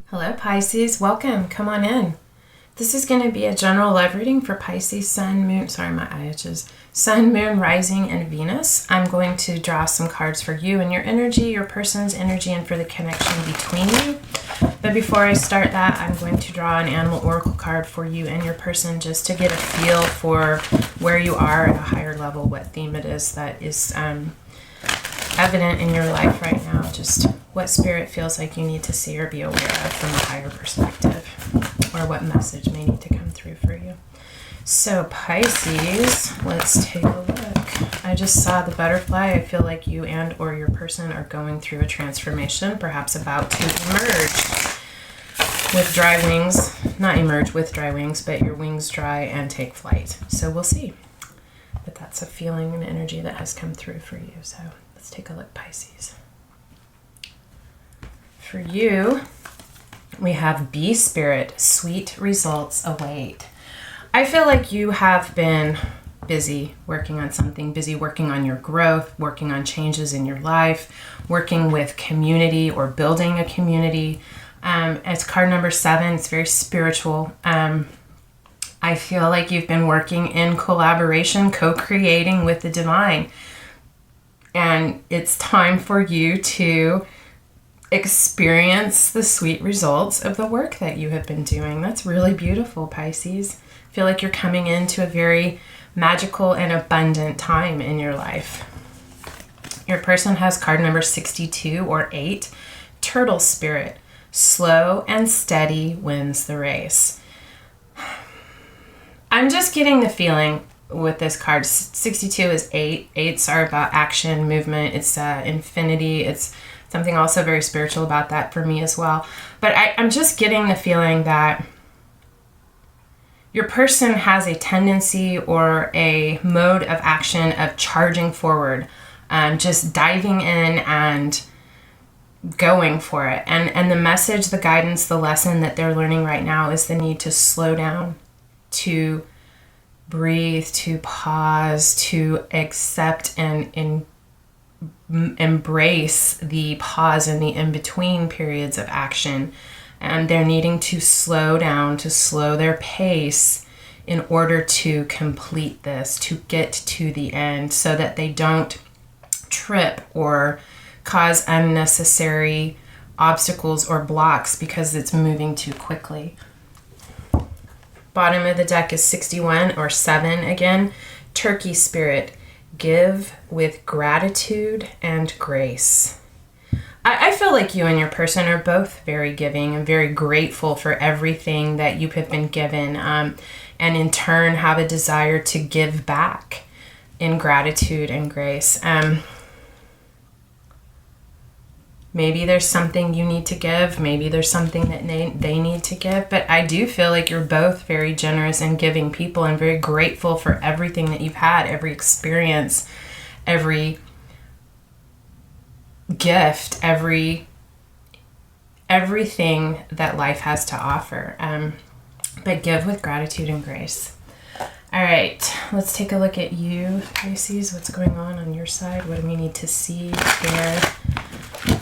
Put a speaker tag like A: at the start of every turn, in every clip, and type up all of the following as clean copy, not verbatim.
A: Hello Pisces, welcome, come on in. This is going to be a general love reading for Pisces, Sun, Moon, Sun, Moon, Rising, and Venus. I'm going to draw some cards for you and your energy, your person's energy, and for the connection between you. But before I start that, I'm going to draw an animal oracle card for you and your person just to get a feel for where you are at a higher level, what theme it is that is evident in your life right now, just what spirit feels like you need to see or be aware of from a higher perspective, or what message may need to come through for you. So Pisces, let's take a look. I just saw the butterfly. I feel like you and or your person are going through a transformation, perhaps about to emerge with dry wings, not emerge with dry wings, but your wings dry and take flight. So we'll see. But that's a feeling and energy that has come through for you. So let's take a look, Pisces. For you, we have Bee Spirit, sweet results await. I feel like you have been busy working on something, busy working on your growth, working on changes in your life, working with community or building a community. It's card number 7. It's very spiritual. I feel like you've been working in collaboration, co-creating with the divine. And it's time for you to experience the sweet results of the work that you have been doing. That's really beautiful, Pisces. I feel like you're coming into a very magical and abundant time in your life. Your person has card number 62 or 8, Turtle Spirit. Slow and steady wins the race. I'm just getting the feeling with this card. 62 is 8. 8s are about action, movement. It's infinity. It's something also very spiritual about that for me as well. But I'm just getting the feeling that your person has a tendency or a mode of action of charging forward, just diving in and going for it. And the message, the guidance, the lesson that they're learning right now is the need to slow down, to breathe, to pause, to accept and embrace the pause and the in-between periods of action. And they're needing to slow down, to slow their pace in order to complete this, to get to the end, so that they don't trip or cause unnecessary obstacles or blocks because it's moving too quickly. Bottom of the deck is 61 or 7 again. Turkey Spirit. Give with gratitude and grace. I feel like you and your person are both very giving and very grateful for everything that you have been given, and in turn have a desire to give back in gratitude and grace. Maybe there's something you need to give. Maybe there's something that they need to give. But I do feel like you're both very generous and giving people and very grateful for everything that you've had, every experience, every gift, everything that life has to offer. But give with gratitude and grace. All right, let's take a look at you, Pisces. What's going on your side? What do we need to see here?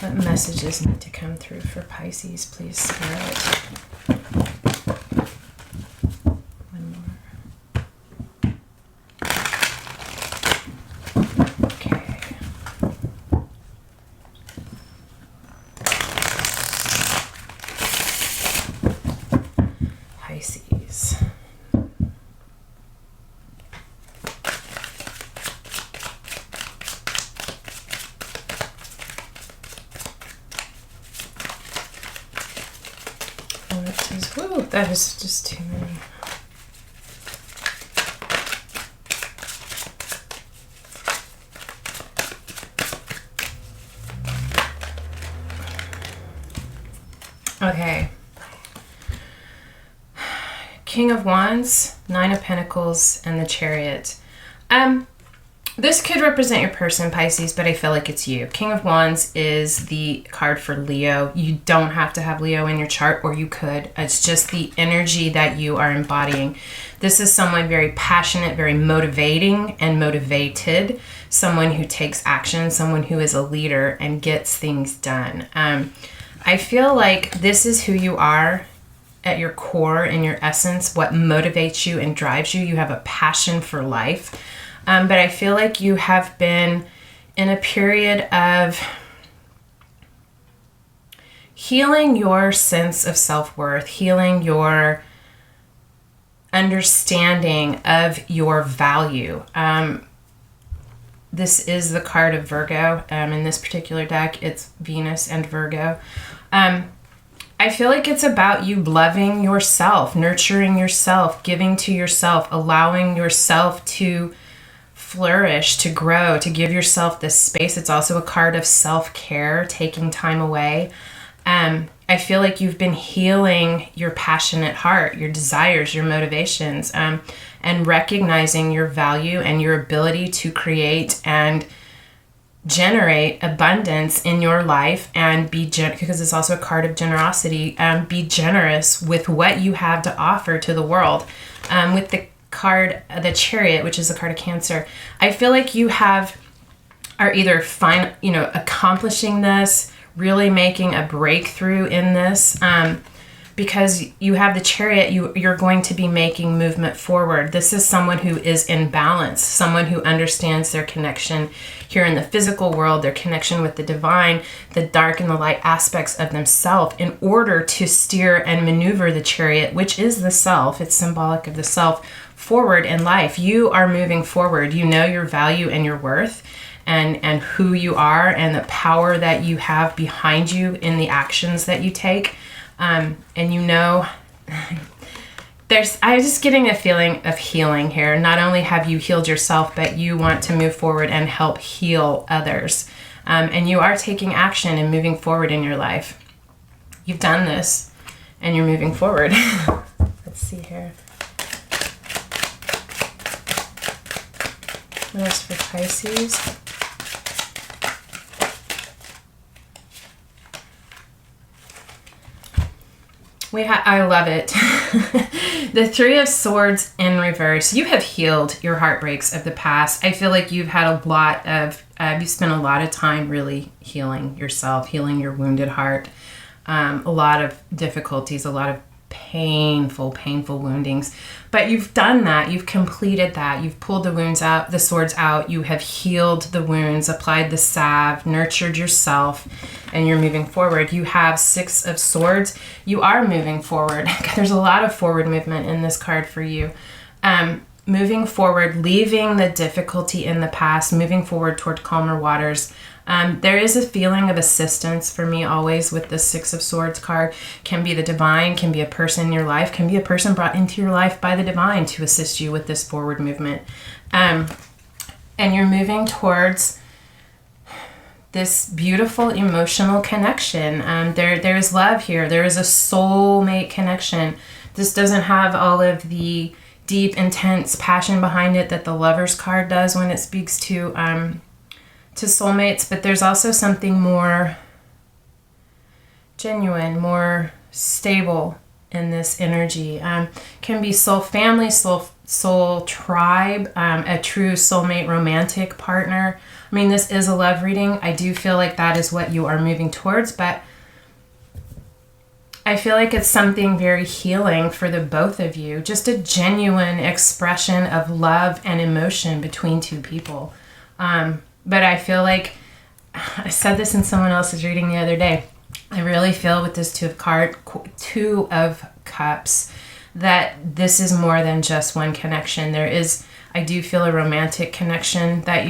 A: What messages need to come through for Pisces, please, Spirit? One more. Okay. Pisces. Whoa, that is just too many. Okay. King of Wands, 9 of Pentacles, and the Chariot. This could represent your person, Pisces, but I feel like it's you. King of Wands is the card for Leo. You don't have to have Leo in your chart, or you could. It's just the energy that you are embodying. This is someone very passionate, very motivating and motivated, someone who takes action, someone who is a leader and gets things done. I feel like this is who you are at your core, in your essence, what motivates you and drives you. You have a passion for life. But I feel like you have been in a period of healing your sense of self-worth, healing your understanding of your value. This is the card of Virgo. In this particular deck, it's Venus and Virgo. I feel like it's about you loving yourself, nurturing yourself, giving to yourself, allowing yourself to flourish, to grow, to give yourself this space. It's also a card of self-care, taking time away. I feel like you've been healing your passionate heart, your desires, your motivations, and recognizing your value and your ability to create and generate abundance in your life, and because it's also a card of generosity, be generous with what you have to offer to the world. With the card, the Chariot, which is the card of Cancer, I feel like you are either accomplishing this, really making a breakthrough in this, because you have the Chariot, you're going to be making movement forward. This is someone who is in balance, someone who understands their connection here in the physical world, their connection with the divine, the dark and the light aspects of themselves, in order to steer and maneuver the Chariot, which is the self. It's symbolic of the self, forward in life. You are moving forward. You know your value and your worth, and who you are, and the power that you have behind you in the actions that you take. And I'm just getting a feeling of healing here. Not only have you healed yourself, but you want to move forward and help heal others. And you are taking action and moving forward in your life. You've done this and you're moving forward. Let's see here. What else for Pisces? I love it. The Three of Swords in reverse. You have healed your heartbreaks of the past. I feel like you've had you spent a lot of time really healing yourself, healing your wounded heart. A lot of difficulties, a lot of painful woundings. But you've done that. You've completed that. You've pulled the wounds out, the swords out. You have healed the wounds, applied the salve, nurtured yourself, and you're moving forward. You have Six of Swords. You are moving forward. There's a lot of forward movement in this card for you. Moving forward, leaving the difficulty in the past, moving forward toward calmer waters. There is a feeling of assistance for me always with the Six of Swords card. Can be the divine, can be a person in your life, can be a person brought into your life by the divine to assist you with this forward movement. And you're moving towards this beautiful emotional connection. There is love here. There is a soulmate connection. This doesn't have all of the deep, intense passion behind it that the Lovers card does when it speaks to soulmates, but there's also something more genuine, more stable in this energy. Can be soul family, soul tribe, a true soulmate romantic partner. I mean, this is a love reading. I do feel like that is what you are moving towards, but I feel like it's something very healing for the both of you. Just a genuine expression of love and emotion between two people. But I feel like, I said this in someone else's reading the other day, I really feel with this Two of Cups, that this is more than just one connection. I do feel a romantic connection that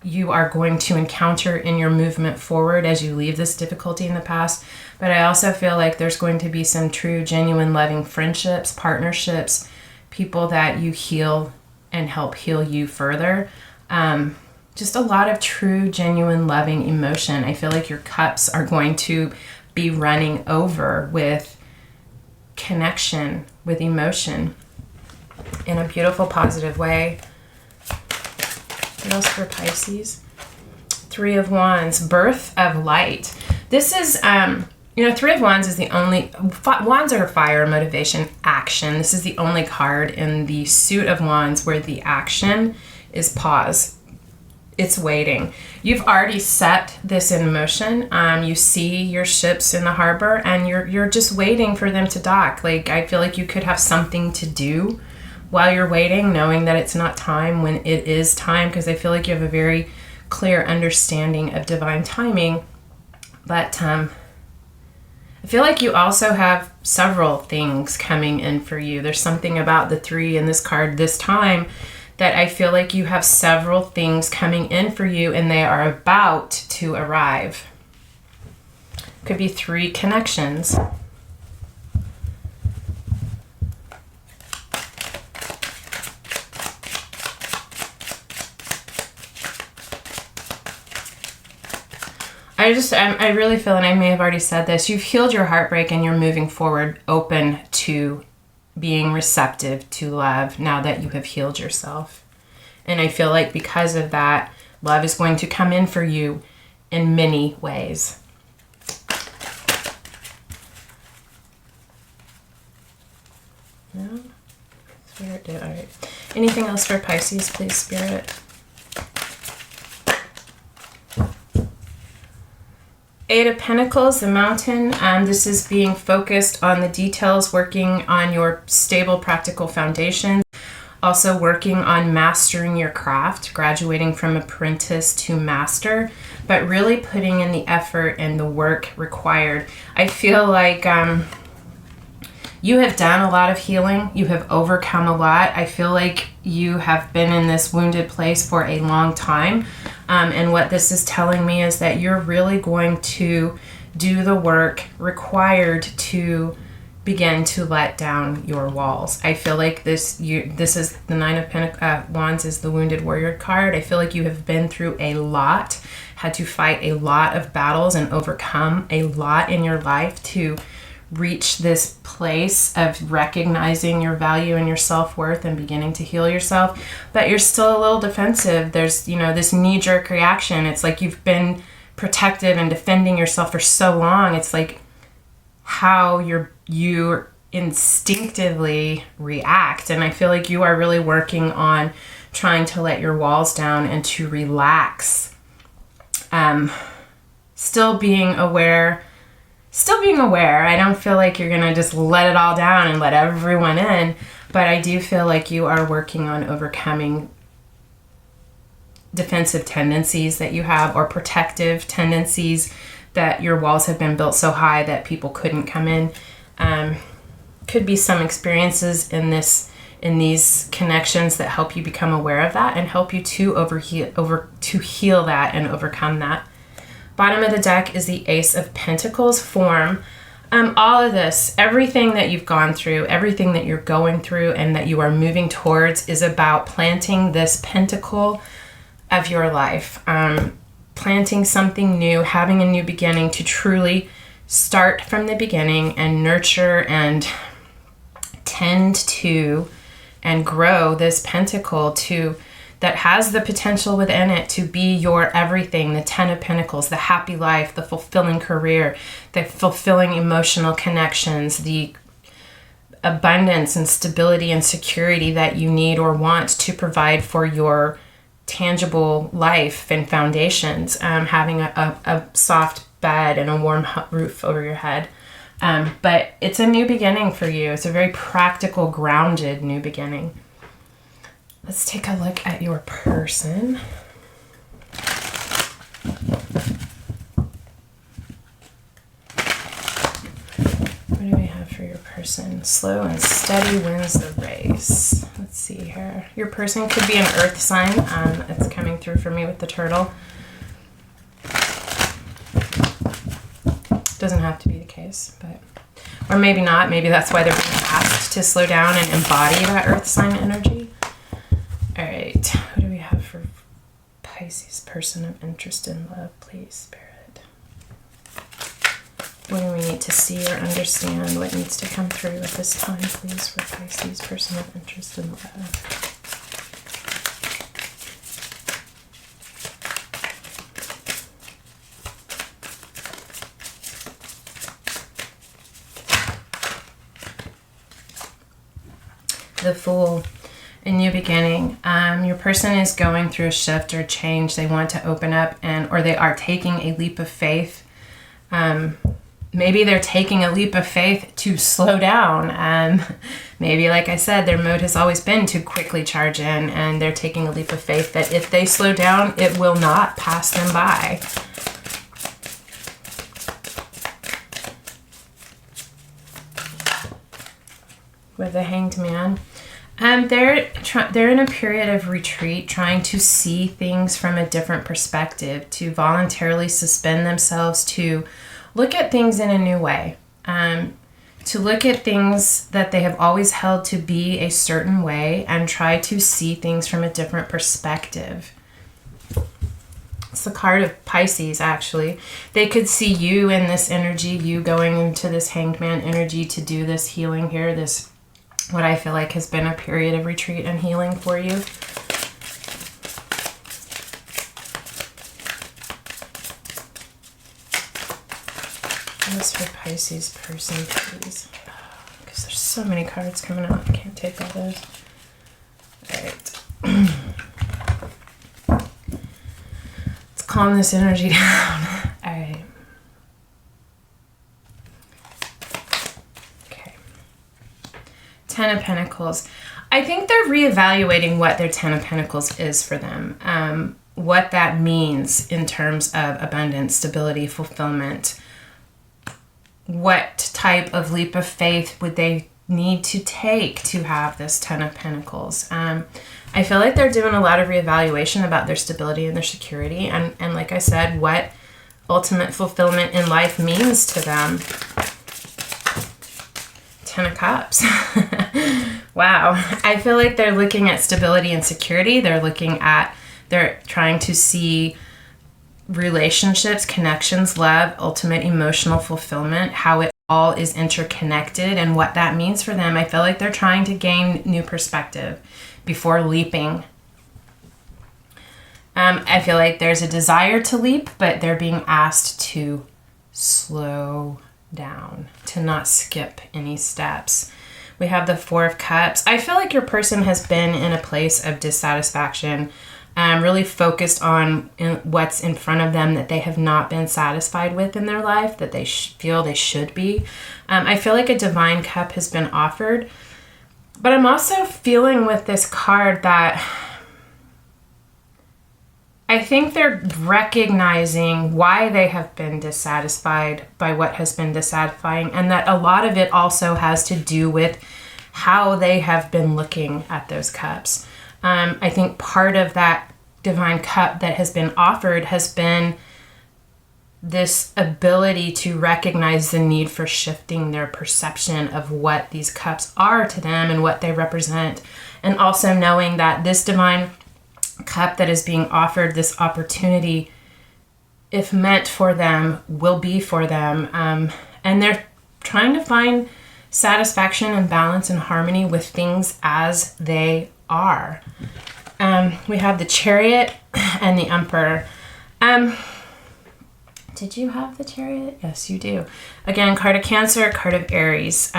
A: you are going to encounter in your movement forward as you leave this difficulty in the past. But I also feel like there's going to be some true, genuine, loving friendships, partnerships, people that you heal and help heal you further. Just a lot of true, genuine, loving emotion. I feel like your cups are going to be running over with connection, with emotion in a beautiful, positive way. What else for Pisces? Three of Wands, birth of light. This is, Three of Wands is the only, Wands are fire, motivation, action. This is the only card in the suit of Wands where the action is pause. it's waiting. You've already set this in motion. You see your ships in the harbor, and you're just waiting for them to dock. Like, I feel like you could have something to do while you're waiting, knowing that it's not time when it is time, because I feel like you have a very clear understanding of divine timing. But I feel like you also have several things coming in for you. There's something about the 3 in this card this time that I feel like you have several things coming in for you, and they are about to arrive. Could be 3 connections. I really feel, and I may have already said this, you've healed your heartbreak and you're moving forward open to being receptive to love now that you have healed yourself. And I feel like because of that, love is going to come in for you in many ways. No? Spirit did. All right. Anything else for Pisces, please, Spirit? Eight of Pentacles, the Mountain. This is being focused on the details, working on your stable, practical foundation. Also working on mastering your craft, graduating from apprentice to master, but really putting in the effort and the work required. I feel like you have done a lot of healing. You have overcome a lot. I feel like you have been in this wounded place for a long time. And what this is telling me is that you're really going to do the work required to begin to let down your walls. I feel like this is the Nine of Wands is the Wounded Warrior card. I feel like you have been through a lot, had to fight a lot of battles and overcome a lot in your life to reach this place of recognizing your value and your self-worth and beginning to heal yourself. But you're still a little defensive. There's, this knee-jerk reaction. It's like you've been protective and defending yourself for so long. It's like how you instinctively react. And I feel like you are really working on trying to let your walls down and to relax. Still being aware. I don't feel like you're going to just let it all down and let everyone in, but I do feel like you are working on overcoming defensive tendencies that you have, or protective tendencies that your walls have been built so high that people couldn't come in. Could be some experiences in these connections that help you become aware of that and help you to heal that and overcome that. Bottom of the deck is the Ace of Pentacles form. All of this, everything that you've gone through, everything that you're going through and that you are moving towards is about planting this pentacle of your life. Planting something new, having a new beginning to truly start from the beginning and nurture and tend to and grow this pentacle that has the potential within it to be your everything, the 10 of Pentacles, the happy life, the fulfilling career, the fulfilling emotional connections, the abundance and stability and security that you need or want to provide for your tangible life and foundations, having a soft bed and a warm roof over your head. But it's a new beginning for you. It's a very practical, grounded new beginning. Let's take a look at your person. What do we have for your person? Slow and steady wins the race. Let's see here. Your person could be an earth sign. It's coming through for me with the turtle. Doesn't have to be the case, but or maybe not. Maybe that's why they're being asked to slow down and embody that earth sign energy. All right, what do we have for Pisces, person of interest in love, please, Spirit? What do we need to see or understand? What needs to come through at this time, please, for Pisces, person of interest in love? The Fool. a new beginning. Your person is going through a shift or change. They want to open up or they are taking a leap of faith. Maybe they're taking a leap of faith to slow down. Maybe, like I said, their mode has always been to quickly charge in, and they're taking a leap of faith that if they slow down, it will not pass them by. With the Hanged Man. They're in a period of retreat, trying to see things from a different perspective, to voluntarily suspend themselves, to look at things in a new way, to look at things that they have always held to be a certain way and try to see things from a different perspective. It's the card of Pisces, actually. They could see you in this energy, you going into this Hanged Man energy to do this healing here, this what I feel like has been a period of retreat and healing for you. What's for Pisces person, please? Because there's so many cards coming out. I can't take all those. All right. Let's calm this energy down. All right. Okay. Ten of Pentacles. I think they're reevaluating what their Ten of Pentacles is for them. What that means in terms of abundance, stability, fulfillment. What type of leap of faith would they need to take to have this Ten of Pentacles? I feel like they're doing a lot of reevaluation about their stability and their security. And like I said, what ultimate fulfillment in life means to them. Ten of Cups. Wow. I feel like they're looking at stability and security. They're trying to see relationships, connections, love, ultimate emotional fulfillment, how it all is interconnected and what that means for them. I feel like they're trying to gain new perspective before leaping. I feel like there's a desire to leap, but they're being asked to slow down, to not skip any steps. We have the Four of Cups. I feel like your person has been in a place of dissatisfaction, really focused on what's in front of them that they have not been satisfied with in their life, that they feel they should be. I feel like a divine cup has been offered, but I'm also feeling with this card that I think they're recognizing why they have been dissatisfied by what has been dissatisfying, and that a lot of it also has to do with how they have been looking at those cups. I think part of that divine cup that has been offered has been this ability to recognize the need for shifting their perception of what these cups are to them and what they represent. And also knowing that this divine cup that is being offered, this opportunity, if meant for them, will be for them. And they're trying to find satisfaction and balance and harmony with things as they are. We have the Chariot and the Emperor. Did you have the Chariot? Yes, you do. Again, card of Cancer, card of Aries.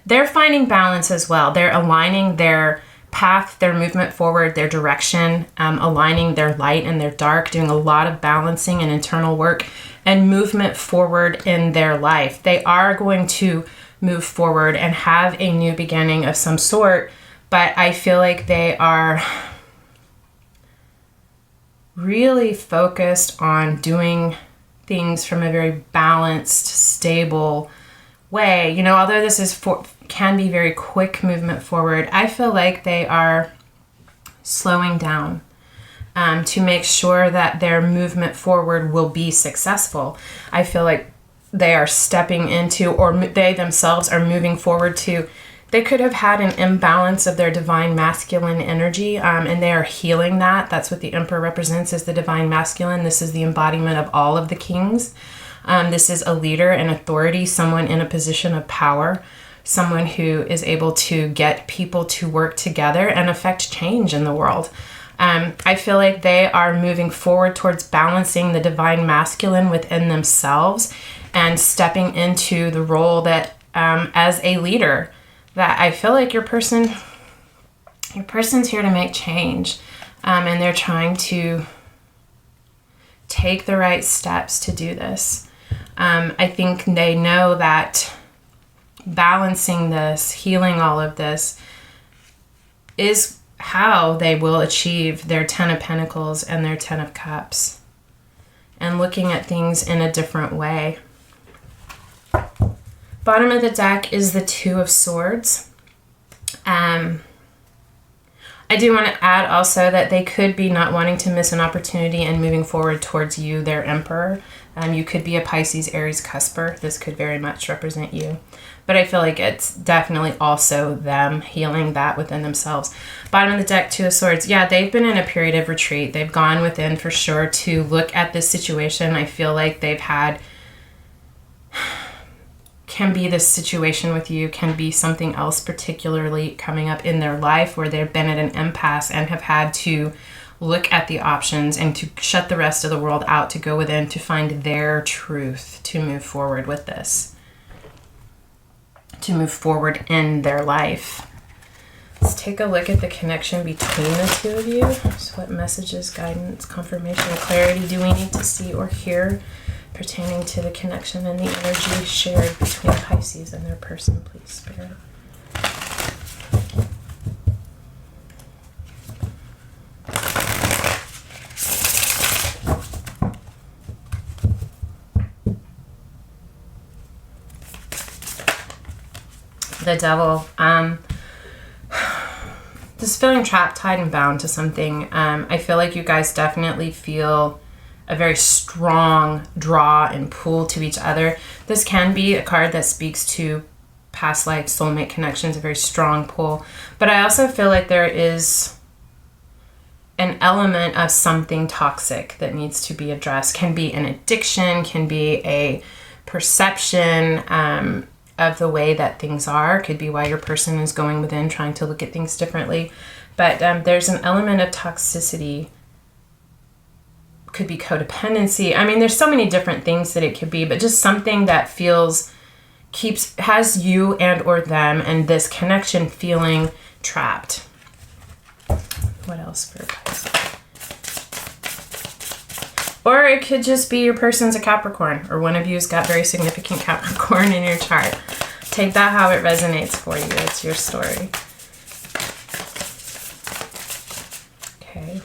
A: They're finding balance as well. They're aligning their path, their movement forward, their direction, aligning their light and their dark, doing a lot of balancing and internal work and movement forward in their life. They are going to move forward and have a new beginning of some sort, but I feel like they are really focused on doing things from a very balanced, stable way. You know, although this is can be very quick movement forward, I feel like they are slowing down to make sure that their movement forward will be successful. I feel like they are stepping into, or they themselves are moving forward to, they could have had an imbalance of their divine masculine energy, and they are healing that. That's what the Emperor represents, is the divine masculine. This is the embodiment of all of the kings. This is a leader, an authority, someone in a position of power, someone who is able to get people to work together and affect change in the world. I feel like they are moving forward towards balancing the divine masculine within themselves and stepping into the role that as a leader, that I feel like your person Your person's here to make change, and they're trying to take the right steps to do this. I think they know that balancing this, healing all of this, is how they will achieve their 10 of Pentacles and their 10 of Cups, and looking at things in a different way. Bottom of the deck is the 2 of Swords. I do want to add also that they could be not wanting to miss an opportunity and moving forward towards you, their Emperor. You could be a Pisces, Aries, Cusper. This could very much represent you. But I feel like it's definitely also them healing that within themselves. Bottom of the deck, 2 of Swords. Yeah, they've been in a period of retreat. They've gone within for sure to look at this situation. I feel like they've had... can be this situation with you, can be something else particularly coming up in their life where they've been at an impasse and have had to look at the options and to shut the rest of the world out, to go within, to find their truth, to move forward with this, to move forward in their life. Let's take a look at the connection between the 2 of you. So what messages, guidance, confirmation, and clarity do we need to see or hear pertaining to the connection and the energy shared between Pisces and their person, please, Spirit? The Devil. Just feeling trapped, tied, and bound to something. I feel like you guys definitely feel a very strong draw and pull to each other. This can be a card that speaks to past life, soulmate connections, a very strong pull. But I also feel like there is an element of something toxic that needs to be addressed. Can be an addiction, can be a perception of the way that things are. Could be why your person is going within, trying to look at things differently. But there's an element of toxicity. Could be codependency. I mean, there's so many different things that it could be, but just something that has you and or them and this connection feeling trapped. What else for Pisces? Or it could just be your person's a Capricorn, or one of you's got very significant Capricorn in your chart. Take that how it resonates for you. It's your story. Okay.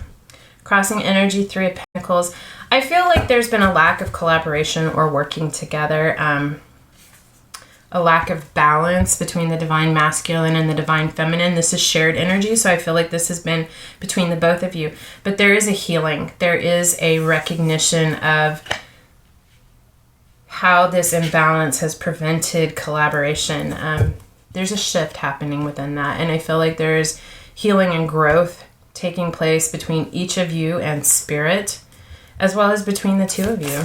A: Crossing energy, 3 of Pentacles. I feel like there's been a lack of collaboration or working together. A lack of balance between the divine masculine and the divine feminine. This is shared energy, so I feel like this has been between the both of you. But there is a healing. There is a recognition of how this imbalance has prevented collaboration. There's a shift happening within that, and I feel like there's healing and growth taking place between each of you and Spirit, as well as between the 2 of you.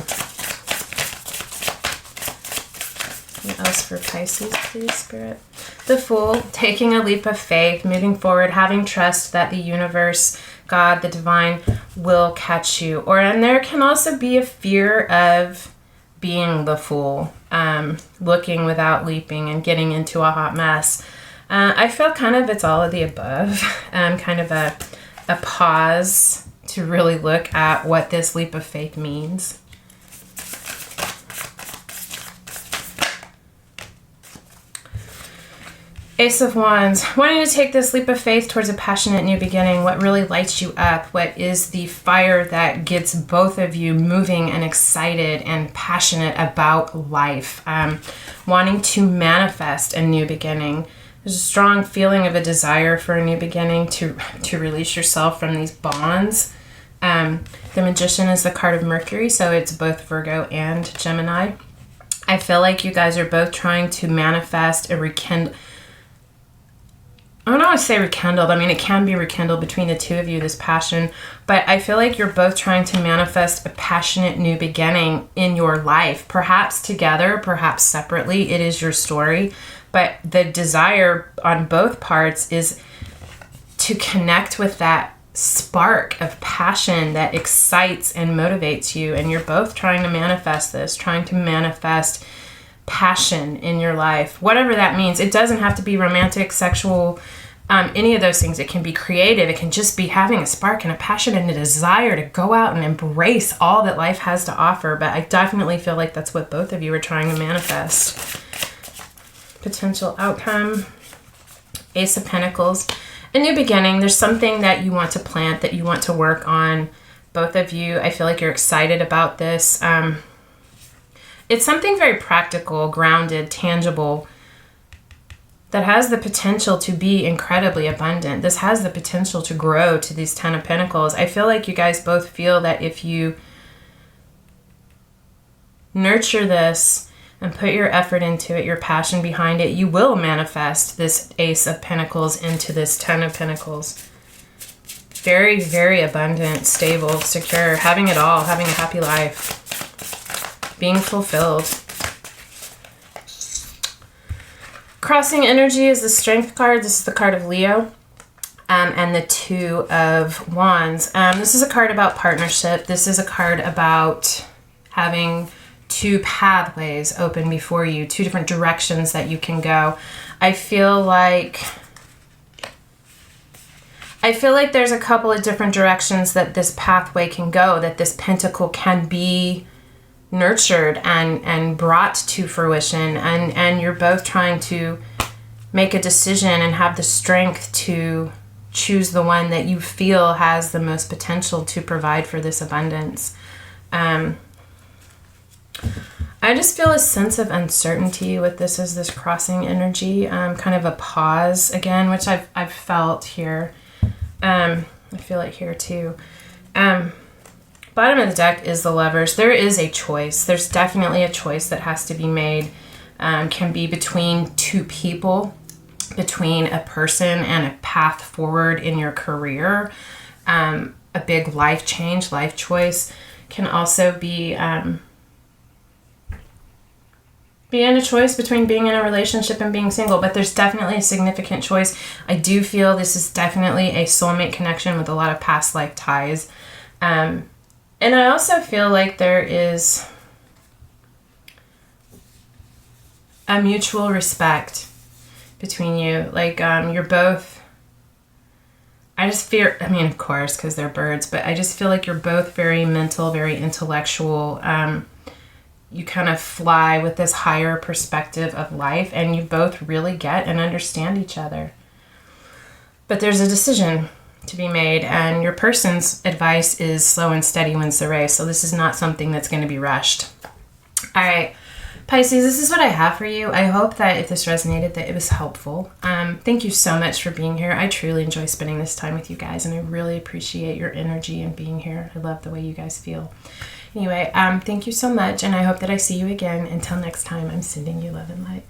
A: What else for Pisces, please, Spirit? The Fool, taking a leap of faith, moving forward, having trust that the universe, God, the divine, will catch you. And there can also be a fear of being the fool, looking without leaping and getting into a hot mess. I feel kind of it's all of the above, kind of a pause to really look at what this leap of faith means. Ace of Wands, wanting to take this leap of faith towards a passionate new beginning. What really lights you up? What is the fire that gets both of you moving and excited and passionate about life? Wanting to manifest a new beginning. There's a strong feeling of a desire for a new beginning, to release yourself from these bonds. The Magician is the card of Mercury, so it's both Virgo and Gemini. I feel like you guys are both trying to manifest a rekindle. I don't want to say rekindled. I mean, it can be rekindled between the 2 of you, this passion. But I feel like you're both trying to manifest a passionate new beginning in your life. Perhaps together, perhaps separately. It is your story. But the desire on both parts is to connect with that spark of passion that excites and motivates you. And you're both trying to manifest this, trying to manifest passion in your life, whatever that means. It doesn't have to be romantic, sexual, Any of those things. It can be creative. It can just be having a spark and a passion and a desire to go out and embrace all that life has to offer. But I definitely feel like that's what both of you are trying to manifest. Potential outcome. Ace of Pentacles. A new beginning. There's something that you want to plant, that you want to work on. Both of you, I feel like you're excited about this. It's something very practical, grounded, tangible, that has the potential to be incredibly abundant. This has the potential to grow to these 10 of Pentacles. I feel like you guys both feel that if you nurture this and put your effort into it, your passion behind it, you will manifest this Ace of Pentacles into this 10 of Pentacles. Very, very abundant, stable, secure, having it all, having a happy life, being fulfilled. Crossing energy is the Strength card. This is the card of Leo, and the Two of Wands. This is a card about partnership. This is a card about having two pathways open before you, two different directions that you can go. I feel like there's a couple of different directions that this pathway can go, that this pentacle can be nurtured and brought to fruition, and you're both trying to make a decision and have the strength to choose the one that you feel has the most potential to provide for this abundance. I just feel a sense of uncertainty with this as this crossing energy, kind of a pause again, which I've felt here. I feel it here too. Bottom of the deck is the Lovers. There is a choice. There's definitely a choice that has to be made. Can be between two people, between a person and a path forward in your career. A big life change, life choice. Can also be in a choice between being in a relationship and being single, but there's definitely a significant choice. I do feel this is definitely a soulmate connection with a lot of past life ties. And I also feel like there is a mutual respect between you. Like, you're both, of course, because they're birds, but I just feel like you're both very mental, very intellectual. You kind of fly with this higher perspective of life, and you both really get and understand each other. But there's a decision to be made, and your person's advice is slow and steady wins the race. So this is not something that's going to be rushed. All right, Pisces, this is what I have for you. I hope that if this resonated, that it was helpful. Thank you so much for being here. I truly enjoy spending this time with you guys, and I really appreciate your energy and being here. I love the way you guys feel. Anyway, thank you so much, and I hope that I see you again. Until next time, I'm sending you love and light.